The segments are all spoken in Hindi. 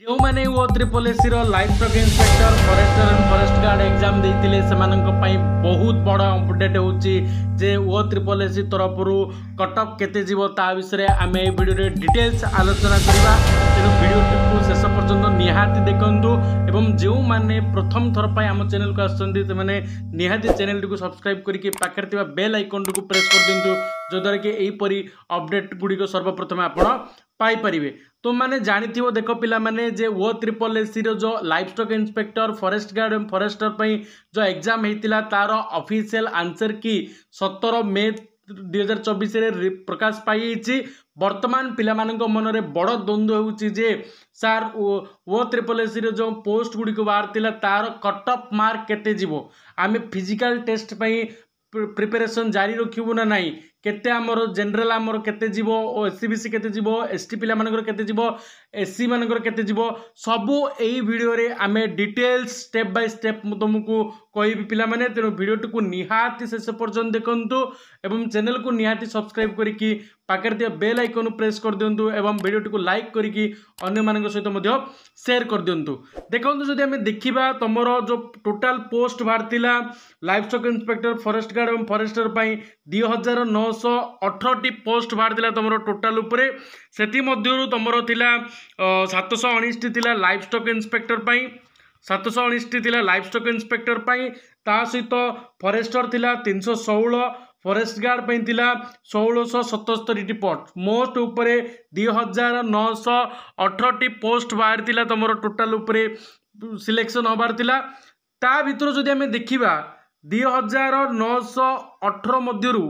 जो मैंने वो triple SC livestock inspector forester and forest guard exam देते से बहुत बड़ अपडेट होचे वो ट्रिपल एसी तरफ कटअप केते जीवो ता विषय आम ए वीडियो डिटेल्स आलोचना करबा। तेणु वीडियो शेष पर्यंत निहाती देखंतु एवं जो मैंने प्रथम थर पर आम चैनल को आसुँच से निहाती चैनल टी सब्सक्राइब करके पाखे बेल आइकन टी प्रेस कर दिंतु जद्वारा कि यहीपरी अपडेट गुड़िक सर्वप्रथम आपण पाइपर। तो मैंने जानी देख पिला माने जे वो ट्रिपल एसी जो life stock inspector forest guard एवं फॉरेस्टर पर जो एग्जाम होता तार ऑफिशियल आंसर की 17 मई 2024 प्रकाश पाई। वर्तमान पिला मन में बड़ द्वंद्व होचे सार वो ट्रिपल एसी जो पोस्ट गुड़ी बाहर तार कटअप मार्क केते जीवो आमे फिजिकल टेस्ट प्रिपेरेसन जारी रखिबु ना नहीं केते आमर जनरल आमर केते जीवो एससीबीसी केते जीवो एसटी पिला मानकर केते जीवो एससी मानकर केते जीवो सबू एई वीडियो रे आमे डिटेल्स स्टेप बाय स्टेप तुमको कहबी पिला माने। तेणु वीडियो को निहाती शेष पर्यंत देखंतु एवं चैनल को निहाती सब्सक्राइब करिकी पाकर दिया बेल आइकन प्रेस कर दिंतु एवं वीडियो को लाइक करिकी अन्य मानक सहित मध्य शेयर कर दिंतु। देखंतु जदि आमे देखिबा तमरो जो टोटल पोस्ट बाहरतिला livestock inspector forest guard एवं फॉरेस्टर पई 2918 पोस्ट बाहरतिला तमरो टोटल उपरे सेति मध्यरु तमरो थिला 719 थिला लाइफ स्टॉक इंस्पेक्टर पई 719 थिला लाइफ स्टॉक इंस्पेक्टर पई ता सहित फॉरेस्टर थिला 316 फॉरेस्ट गार्ड पे 1677 पोस्ट मोस्ट उपरे 2918 पोस्ट बाहर तुम टोटाल सिलेक्शन हबार थिला। ता भितर जदि आमे देखिबा 2918 मध्यरु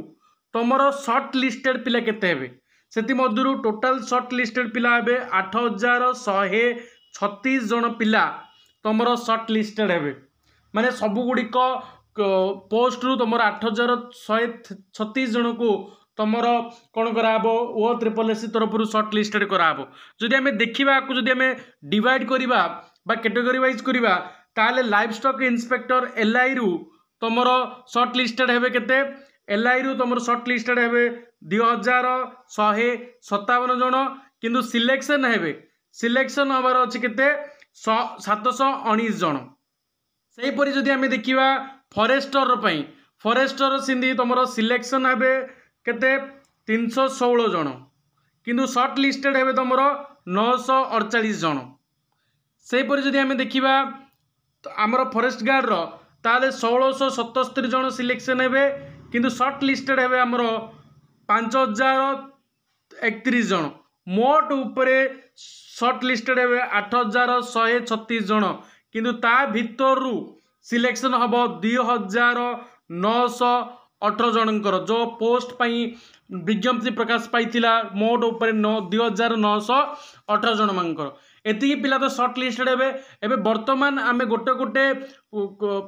तुमर शॉर्ट लिस्टेड पिला केते हेबे सेति मध्यरु टोटाल शॉर्ट लिस्टेड पिला हेबे 8136 जन पिला तुमर शॉर्ट लिस्टेड हेबे माने सब गुड़िक पोस्ट रु तुम 8136 जन को तुम कौन कराब ओ ट्रिपल एसी तरफ शॉर्ट लिस्टेड कराब। जदि आमे देखिबा को जदि आमे डिवाइड करिबा बा कैटेगरी वाइज करिबा ताले लाइफ स्टॉक इंस्पेक्टर एलआई रु तुम शॉर्ट लिस्टेड हेबे केते एलआई रु तुम शॉर्ट लिस्टेड हेबे 2157 जन किंतु सिलेक्शन हबार अछि केते 719 जन। सेहीपरि जदि आमे देखिबा फॉरेस्टर सिंधी तुम सिलेक्शन हे केते 316 जन किंतु शॉर्ट लिस्टेड हे तुम 948 जन। सेहीपरि जदि आमे देखिबा आमर फॉरेस्ट गार्ड ताले 1677 जन सिलेक्शन हे किंतु शॉर्ट लिस्टेड हे आमर 5031 जन मोट उपरे शॉर्ट लिस्टेड हे 8136 जन किंतु ता भितर सिलेक्शन हम 2918 जनकर जो पोस्ट पाई विज्ञप्ति प्रकाश पाई मोट उपर 2918 जन मानकर एति पिला तो शॉर्ट लिस्टेड एबे वर्तमान आमे गोटे गोटे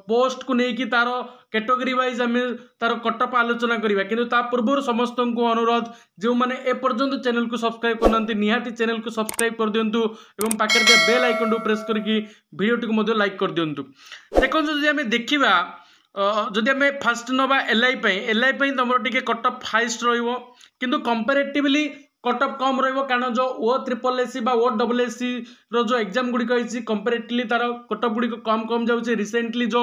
पोस्ट को लेकिन तार कैटेगरी वाइज आम तार कटअप आलोचना करवा किंतु ता पूर्व समस्त को अनुरोध जो मैंने ए पर्यंत चैनल को सब्सक्राइब करना निहाती चैनल को सब्सक्राइब कर दिंतु एवं पाखे बेल आइकन को प्रेस करके वीडियो टी को लाइक कर दिंतु। देखो जदि आम देखा जदि आम फास्ट नवा एलआई तुम टे कटअप हाइस्ट रो कंपेरेटिवली कटअप कम कारण जो ओ ट्रिपल एसी बा ओ डबल एसी जो एग्जाम गुड़िक कंपेरेटिवली तार कटअप गुड़िक कम कम जाऊँच। रिसेंटली जो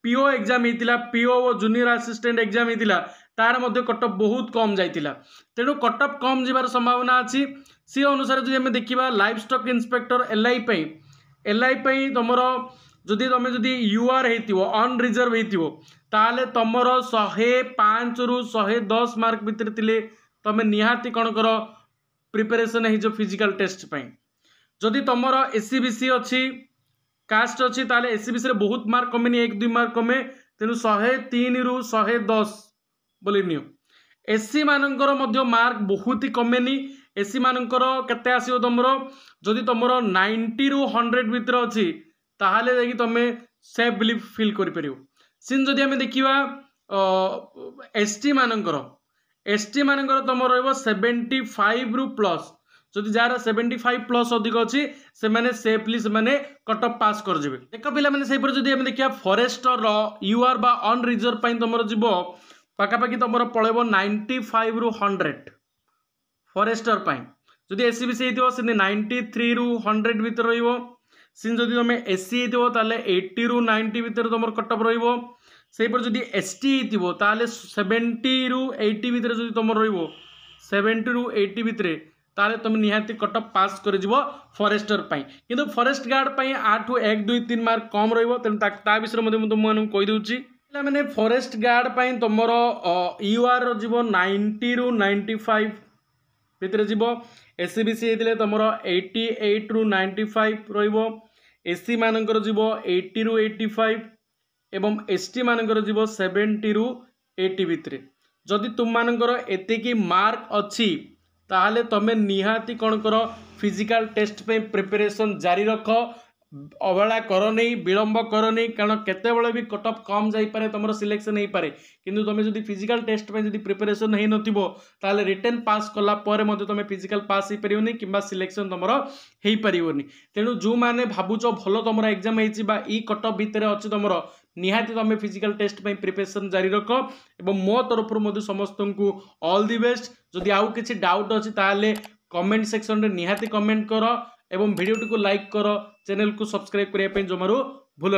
पीओ एग्जाम होता पीओ और जूनियर असिस्टेंट एग्जाम होता तार मध्य कटअप बहुत कम जाइतिला तेणु कटअप कम जीवार संभावना अच्छी सी अनुसार जो आम देखा लाइफ स्टॉक इंस्पेक्टर एलआई तुम जदि तुम यूआर हो अनरिजर्व हो ताले तुमर 105 रु 110 मार्क भितर थिले तुम निहाती कौन कर प्रिपेरेसन हो फिजिकल टेस्ट जदि तुमर एससीबीसी अच्छी कास्ट अच्छी ताले एससीबीसी रे बहुत मार्क कमेनि 1-2 मार्क कमे तेणु 103 रु 110 बोली नियो। एससी मानकर मध्य मार्क बहुत ही कमेनि एससी मानकर केते आसीबो तुमरो जदि तुमर 90 रु 100 भितर अच्छी ताहले जाकि तुम सेफ बिलीफ फील कर परियो। सिन जदि आमे देखिबा एसटी मानकर तुम रहिबो 75 रु प्लस जदि जार 75 प्लस अधिक अच्छी से माने सेफली से माने कटअप पास कर जिवे। देख पिला माने सेही पर जदि आमे देखिया फॉरेस्टर यूआर बा अनरिजर्व पई तुमर जीवो पाखापाखि तुमर पळेबो 95 रु 100 फॉरेस्टर पई जदि एससीबीसी हो से 93 ରୁ 100 भितर रहिबो सिन जदि तुम एससी हो ताले 80 ରୁ 90 भितर तुम कटअफ रहिबो सेपर जदि एसटी हो ताले 70 ରୁ 80 भितर जदि तुम रहिबो 70 ରୁ 80 भितर ताले तुम निहाती कटअफ पास कर जिवो फॉरेस्टर पई किंतु फॉरेस्ट गार्ड पई 8 1 2 3 मार्क कम रहिबो तेन ता विषय मध्ये तुम मानू कहि दउची मैंने फॉरेस्ट गार्ड पई तुमर यूआर जीवो 90 ରୁ 95 भितर जीवो एससीबीसी हेतिले तुमर 88 ରୁ 95 रहिबो एससी मानकर जीवो 80 ରୁ 85 एवं एसटी मानकर जीवो 70 ରୁ 80 भितर जदि तुम मानकर एतिकी मार्क अच्छी ताहले तमें निहाती कौन कर फिजिकल टेस्ट पे प्रिपरेशन जारी रख अवहेला कर नहीं विलंब कर नहीं कारण केतेबेले भी कट ऑफ कम जाई पारे तुम सिलेक्शन हो पारे किंतु तुम जदि फिजिकल टेस्ट पे जदि प्रिपरेशन हो नथिबो ताहले रिटन पास कला परे मध्ये तुम फिजिकल पास हो परियोनी किंबा सिलेक्शन तुमर हो परियोनी तेणु जो माने भाबुचो भलो तुमर एग्जाम हेछि बा ई कट ऑफ भितर अछि तुमर निहाती तुम फिजिकल टेस्ट पे प्रिपरेशन जारी रख एवं मो तरफ मध्ये समस्त को ऑल दी बेस्ट जदि आउ किछि डाउट अछि ताहले कमेंट सेक्शन रे निहाती कमेंट कर एवं वीडियो को लाइक कर चैनल को सब्सक्राइब करने जमारू भूल